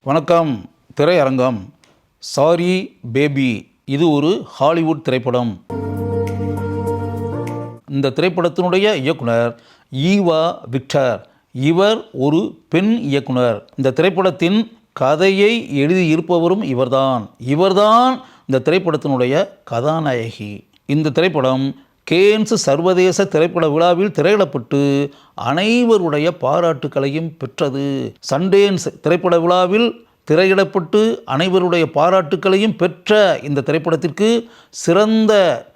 வணக்கம். திரையரங்கம். Sorry baby, இது ஒரு ஹாலிவுட் திரைப்படம். இந்த திரைப்படத்தினுடைய இயக்குனர் ஈவா விக்டர். இவர் ஒரு பெண் இயக்குனர். இந்த திரைப்படத்தின் கதையை எழுதியிருப்பவரும் இவர்தான் இந்த திரைப்படத்தினுடைய கதாநாயகி. இந்த திரைப்படம் கேன்ஸ் சர்வதேச திரைப்பட விழாவில் திரையிடப்பட்டு அனைவருடைய பாராட்டுக்களையும் பெற்றது. சண்டேன்ஸ் திரைப்பட விழாவில் திரையிடப்பட்டு அனைவருடைய பாராட்டுக்களையும் பெற்ற இந்த திரைப்படத்திற்கு சிறந்த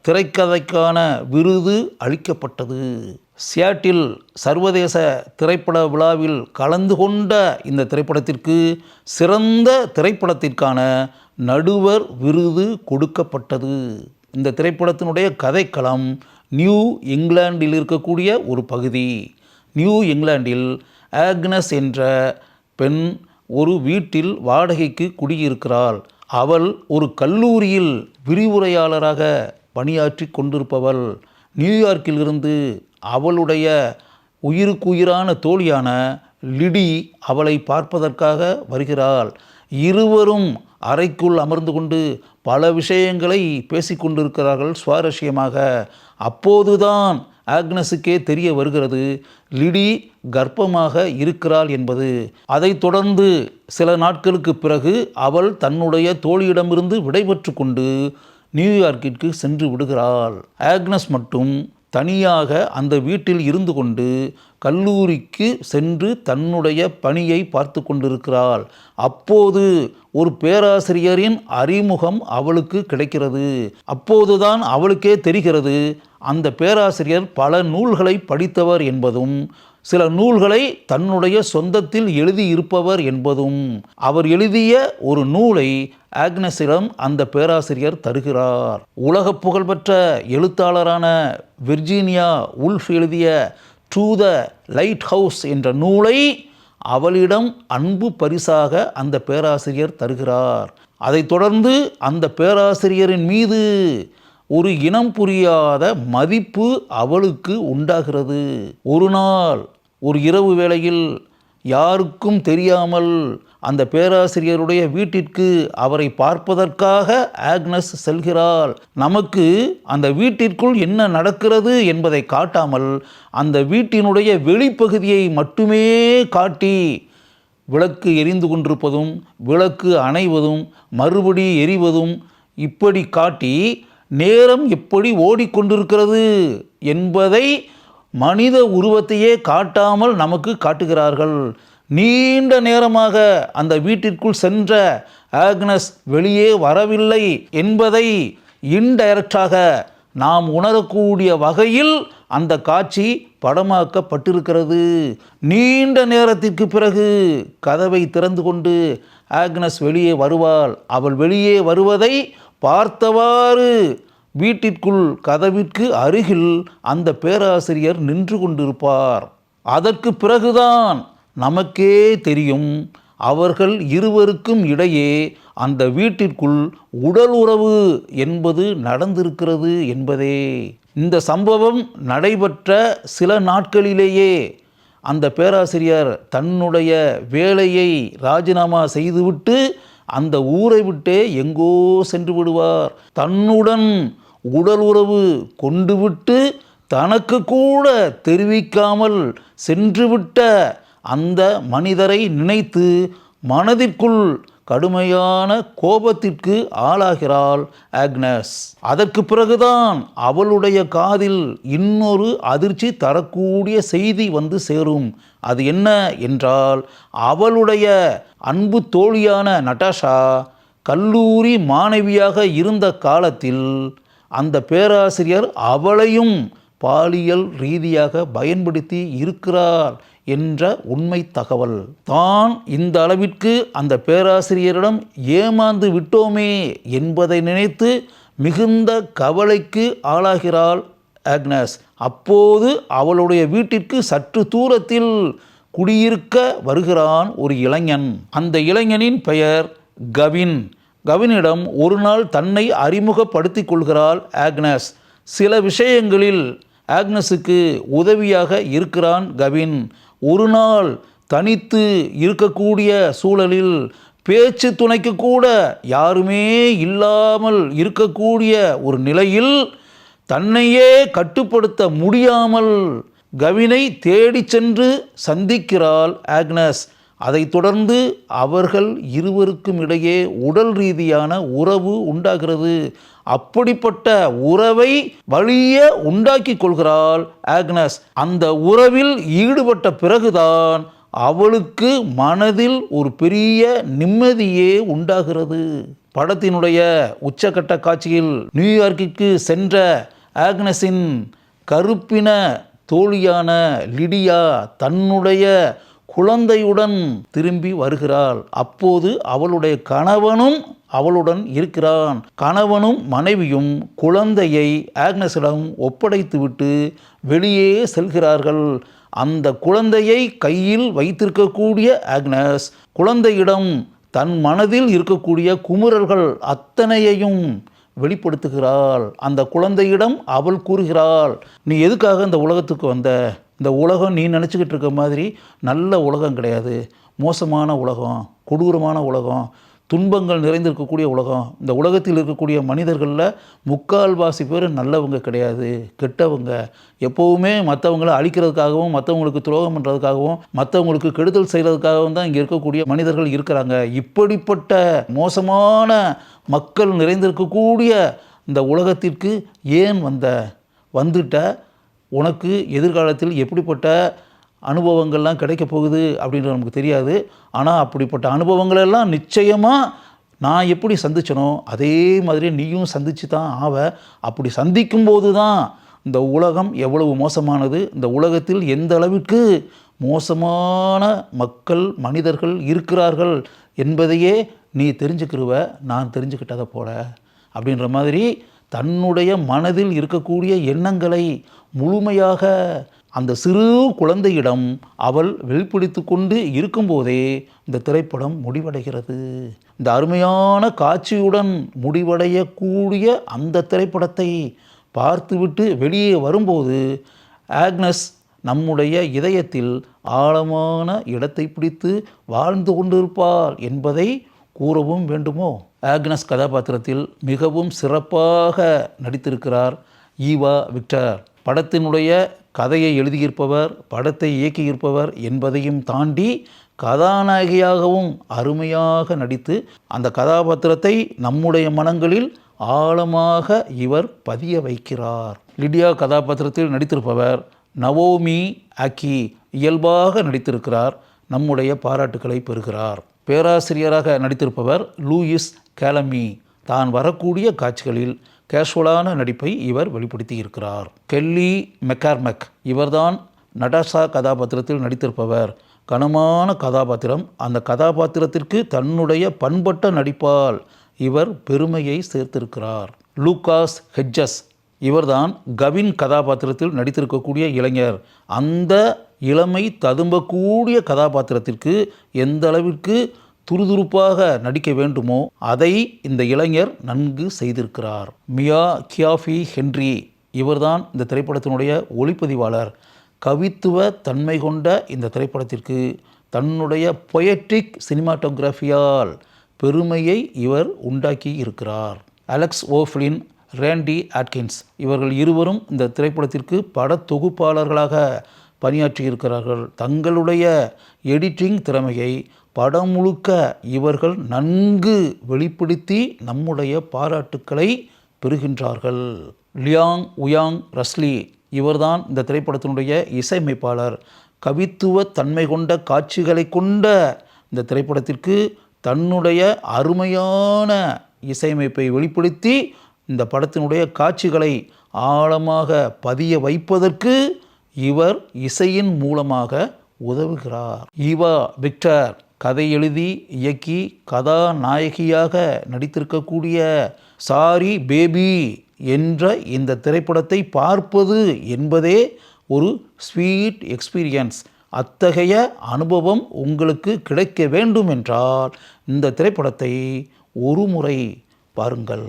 திரைக்கதைக்கான விருது அளிக்கப்பட்டது. சியாட்டில் சர்வதேச திரைப்பட விழாவில் கலந்து கொண்ட இந்த திரைப்படத்திற்கு சிறந்த திரைப்படத்திற்கான நடுவர் விருது கொடுக்கப்பட்டது. இந்த திரைப்படத்தினுடைய கதைக்களம் நியூ இங்கிலாந்தில் இருக்கக்கூடிய ஒரு பகுதி. நியூ இங்கிலாந்தில் ஆக்னஸ் என்ற பெண் ஒரு வீட்டில் வாடகைக்கு குடியிருக்கிறாள். அவள் ஒரு கல்லூரியில் விரிவுரையாளராக பணியாற்றி கொண்டிருப்பவள். நியூயார்க்கிலிருந்து அவளுடைய உயிருக்குயிரான தோழியான லிடி அவளை பார்ப்பதற்காக வருகிறாள். இருவரும் அறைக்குள் அமர்ந்து கொண்டு பல விஷயங்களை பேசிக்கொண்டிருக்கிறார்கள் சுவாரஸ்யமாக. அப்போதுதான் ஆக்னஸுக்கே தெரிய வருகிறது லிடி கர்ப்பமாக இருக்கிறாள் என்பது. அதைத் தொடர்ந்து சில நாட்களுக்கு பிறகு அவள் தன்னுடைய தோழியிடமிருந்து விடைபெற்று கொண்டு நியூயார்க்கிற்கு சென்று விடுகிறாள். ஆக்னஸ் மட்டும் தனியாக அந்த வீட்டில் இருந்து கொண்டு கல்லூரிக்கு சென்று தன்னுடைய பணியை பார்த்து கொண்டிருக்கிறாள். அப்போது ஒரு பேராசிரியரின் அறிமுகம் அவளுக்கு கிடைக்கிறது. அப்போதுதான் அவளுக்கே தெரிகிறது அந்த பேராசிரியர் பல நூல்களை படித்தவர் என்பதும் சில நூல்களை தன்னுடைய சொந்தத்தில் எழுதியிருப்பவர் என்பதும். அவர் எழுதிய ஒரு நூலை ஆக்னஸிடம் அந்த பேராசிரியர் தருகிறார். உலக புகழ்பெற்ற எழுத்தாளரான விர்ஜீனியா உல்ஃப் எழுதிய டு த லைட் ஹவுஸ் என்ற நூலை அவளிடம் அன்பு பரிசாக அந்த பேராசிரியர் தருகிறார். அதைத் தொடர்ந்து அந்த பேராசிரியரின் மீது ஒரு இனம் புரியாத மதிப்பு அவளுக்கு உண்டாகிறது. ஒரு நாள் ஒரு இரவு வேளையில் யாருக்கும் தெரியாமல் அந்த பேராசிரியருடைய வீட்டிற்கு அவரை பார்ப்பதற்காக ஆக்னஸ் செல்கிறாள். நமக்கு அந்த வீட்டிற்குள் என்ன நடக்கிறது என்பதை காட்டாமல் அந்த வீட்டினுடைய வெளிப்பகுதியை மட்டுமே காட்டி விளக்கு எரிந்து கொண்டிருப்பதும் விளக்கு அணைவதும் மறுபடி எரிவதும் இப்படி காட்டி நேரம் எப்படி ஓடிக்கொண்டிருக்கிறது என்பதை மனித உருவத்தையே காட்டாமல் நமக்கு காட்டுகிறார்கள். நீண்ட நேரமாக அந்த வீட்டிற்குள் சென்ற ஆக்னஸ் வெளியே வரவில்லை என்பதை இன்டைரக்டாக நாம் உணரக்கூடிய வகையில் அந்த காட்சி படமாக்கப்பட்டிருக்கிறது. நீண்ட நேரத்திற்கு பிறகு கதவை திறந்து கொண்டு ஆக்னஸ் வெளியே வருவாள். அவள் வெளியே வருவதை பார்த்தவாறு வீட்டிற்குள் கதவிற்கு அருகில் அந்த பேராசிரியர் நின்று கொண்டிருப்பார். அதற்கு பிறகுதான் நமக்கே தெரியும் அவர்கள் இருவருக்கும் இடையே அந்த வீட்டிற்குள் உடல் உறவு என்பது நடந்திருக்கிறது என்பதே. இந்த சம்பவம் நடைபெற்ற சில நாட்களிலேயே அந்த பேராசிரியர் தன்னுடைய வேலையை ராஜினாமா செய்துவிட்டு அந்த ஊரை விட்டே எங்கோ சென்று விடுவார். தன்னுடன் உடல் உறவு கொண்டு விட்டு தனக்கு கூட தெரிவிக்காமல் சென்றுவிட்ட அந்த மனிதரை நினைத்து மனதிற்குள் கடுமையான கோபத்திற்கு ஆளாகிறாள் ஆக்னஸ். அதற்கு பிறகுதான் அவளுடைய காதில் இன்னொரு அதிர்ச்சி தரக்கூடிய செய்தி வந்து சேரும். அது என்ன என்றால், அவளுடைய அன்பு தோழியான நட்டாஷா கல்லூரி மாணவியாக இருந்த காலத்தில் அந்த பேராசிரியர் அவளையும் பாலியல் ரீதியாக பயன்படுத்தி இருக்கிறார் என்ற உண்மை தகவல். தான் இந்த அளவிற்கு அந்த பேராசிரியரிடம் ஏமாந்து விட்டோமே என்பதை நினைத்து மிகுந்த கவலைக்கு ஆளாகிறாள் ஆக்னஸ். அப்போது அவளுடைய வீட்டிற்கு சற்று தூரத்தில் குடியிருக்க வருகிறான் ஒரு இளைஞன். அந்த இளைஞனின் பெயர் கவின். கவினிடம் ஒரு நாள் தன்னை அறிமுகப்படுத்திக் கொள்கிறாள் ஆக்னஸ். சில விஷயங்களில் ஆக்னஸுக்கு உதவியாக இருக்கிறான் கவின். ஒரு நாள் தனித்து இருக்கக்கூடிய சூழலில் பேச்சு துணைக்கு கூட யாருமே இல்லாமல் இருக்கக்கூடிய ஒரு நிலையில் தன்னையே கட்டுப்படுத்த முடியாமல் கவினை தேடி சென்று சந்திக்கிறாள் ஆக்னஸ். அதைத் தொடர்ந்து அவர்கள் இருவருக்கும் இடையே உடல் ரீதியான உறவு உண்டாகிறது. அப்படிப்பட்ட உறவை வலிய உண்டாக்கி கொள்கிறாள் ஆக்னஸ். அந்த உறவில் ஈடுபட்ட பிறகுதான் அவளுக்கு மனதில் ஒரு பெரிய நிம்மதியே உண்டாகிறது. படத்தினுடைய உச்சக்கட்ட காட்சியில் நியூயார்க்கிற்கு சென்ற ஆக்னஸின் கருப்பின தோழியான லிடியா தன்னுடைய குழந்தையுடன் திரும்பி வருகிறாள். அப்போது அவளுடைய கணவனும் அவளுடன் இருக்கிறான். கணவனும் மனைவியும் குழந்தையை ஆக்னஸிடம் ஒப்படைத்துவிட்டு வெளியே செல்கிறார்கள். அந்த குழந்தையை கையில் வைத்திருக்கக்கூடிய ஆக்னஸ் குழந்தையிடம் தன் மனதில் இருக்கக்கூடிய குமுறல்கள் அத்தனையையும் வெளிப்படுத்துகிறாள். அந்த குழந்தையிடம் அவள் கூறுகிறாள், நீ எதுக்காக இந்த உலகத்துக்கு வந்த? இந்த உலகம் நீ நினச்சிக்கிட்டு இருக்க மாதிரி நல்ல உலகம் கிடையாது. மோசமான உலகம், கொடூரமான உலகம், துன்பங்கள் நிறைந்திருக்கக்கூடிய உலகம். இந்த உலகத்தில் இருக்கக்கூடிய மனிதர்களில் 3/4 பேர் நல்லவங்க கிடையாது, கெட்டவங்க. எப்போவுமே மற்றவங்களை அழிக்கிறதுக்காகவும் மற்றவங்களுக்கு துரோகம் பண்ணுறதுக்காகவும் மற்றவங்களுக்கு கெடுதல் செய்கிறதுக்காகவும் தான் இங்கே இருக்கக்கூடிய மனிதர்கள் இருக்கிறாங்க. இப்படிப்பட்ட மோசமான மக்கள் நிறைந்திருக்கக்கூடிய இந்த உலகத்திற்கு ஏன் வந்துட்ட? உனக்கு எதிர்காலத்தில் எப்படிப்பட்ட அனுபவங்கள்லாம் கிடைக்க போகுது அப்படின்றது நமக்கு தெரியாது. ஆனால் அப்படிப்பட்ட அனுபவங்களெல்லாம் நிச்சயமாக நான் எப்படி சந்திச்சனோ அதே மாதிரி நீயும் சந்தித்து தான் ஆவ. அப்படி சந்திக்கும்போது தான் இந்த உலகம் எவ்வளவு மோசமானது, இந்த உலகத்தில் எந்த அளவிற்கு மோசமான மக்கள் மனிதர்கள் இருக்கிறார்கள் என்பதையே நீ தெரிஞ்சுக்கிருவ, நான் தெரிஞ்சுக்கிட்டதை போல அப்படின்ற மாதிரி தன்னுடைய மனதில் இருக்கக்கூடிய எண்ணங்களை முழுமையாக அந்த சிறு குழந்தையிடம் அவள் வெளிப்படுத்தி கொண்டு இருக்கும்போதே இந்த திரைப்படம் முடிவடைகிறது. இந்த அருமையான காட்சியுடன் முடிவடையக்கூடிய அந்த திரைப்படத்தை பார்த்துவிட்டு வெளியே வரும்போது ஆக்னஸ் நம்முடைய இதயத்தில் ஆழமான இடத்தை பிடித்து வாழ்ந்து கொண்டிருப்பாள் என்பதை கூறவும் வேண்டுமோ? ஆக்னஸ் கதாபாத்திரத்தில் மிகவும் சிறப்பாக நடித்திருக்கிறார் ஈவா விக்டர். படத்தினுடைய கதையை எழுதியிருப்பவர், படத்தை இயக்கியிருப்பவர் என்பதையும் தாண்டி கதாநாயகியாகவும் அருமையாக நடித்து அந்த கதாபாத்திரத்தை நம்முடைய மனங்களில் ஆழமாக இவர் பதிய வைக்கிறார். லிடியா கதாபாத்திரத்தில் நடித்திருப்பவர் நவோமி ஆக்கி இயல்பாக நடித்திருக்கிறார். நம்முடைய பாராட்டுக்களை பெறுகிறார். பேராசிரியராக நடித்திருப்பவர் லூயிஸ் கேலமி. தான் வரக்கூடிய காட்சிகளில் கேஷுவலான நடிப்பை இவர் வெளிப்படுத்தி இருக்கிறார். கெல்லி மெக்கார்மக் இவர்தான் நடாஷா கதாபாத்திரத்தில் நடித்திருப்பவர். கனமான கதாபாத்திரம். அந்த கதாபாத்திரத்திற்கு தன்னுடைய பண்பட்ட நடிப்பால் இவர் பெருமையை சேர்த்திருக்கிறார். லூகாஸ் ஹெட்ஜஸ் இவர்தான் கவின் கதாபாத்திரத்தில் நடித்திருக்கக்கூடிய இளைஞர். அந்த இளமை ததும்பக்கூடிய கதாபாத்திரத்திற்கு எந்த அளவிற்கு துருதுருப்பாக நடிக்க வேண்டுமோ அதை இந்த இளைஞர் நன்கு செய்திருக்கிறார். மியா கியாஃபி ஹென்றி இவர்தான் இந்த திரைப்படத்தினுடைய ஒளிப்பதிவாளர். கவித்துவ தன்மை கொண்ட இந்த திரைப்படத்திற்கு தன்னுடைய பொயட்டிக் சினிமாட்டோகிராஃபியால் பெருமையை இவர் உண்டாக்கி இருக்கிறார். அலெக்ஸ் ஓஃப்லின், ரேண்டி ஆட்கின்ஸ் இவர்கள் இருவரும் இந்த திரைப்படத்திற்கு படத்தொகுப்பாளர்களாக பணியாற்றியிருக்கிறார்கள். தங்களுடைய எடிட்டிங் திறமையை படம் முழுக்க இவர்கள் நன்கு வெளிப்படுத்தி நம்முடைய பாராட்டுக்களை பெறுகின்றார்கள். லியாங் உயாங் ரஸ்லி இவர்தான் இந்த திரைப்படத்தினுடைய இசையமைப்பாளர். கவித்துவ தன்மை கொண்ட காட்சிகளை கொண்ட இந்த திரைப்படத்திற்கு தன்னுடைய அருமையான இசையமைப்பை வெளிப்படுத்தி இந்த படத்தினுடைய காட்சிகளை ஆழமாக பதிய வைப்பதற்கு இவர் இசையின் மூலமாக உதவுகிறார். ஈவா விக்டர் கதை எழுதி இயக்கி கதாநாயகியாக நடித்திருக்கக்கூடிய சாரி பேபி என்ற இந்த திரைப்படத்தை பார்ப்பது என்பதே ஒரு ஸ்வீட் எக்ஸ்பீரியன்ஸ். அத்தகைய அனுபவம் உங்களுக்கு கிடைக்க வேண்டும் என்றால் இந்த திரைப்படத்தை ஒரு முறை பாருங்கள்.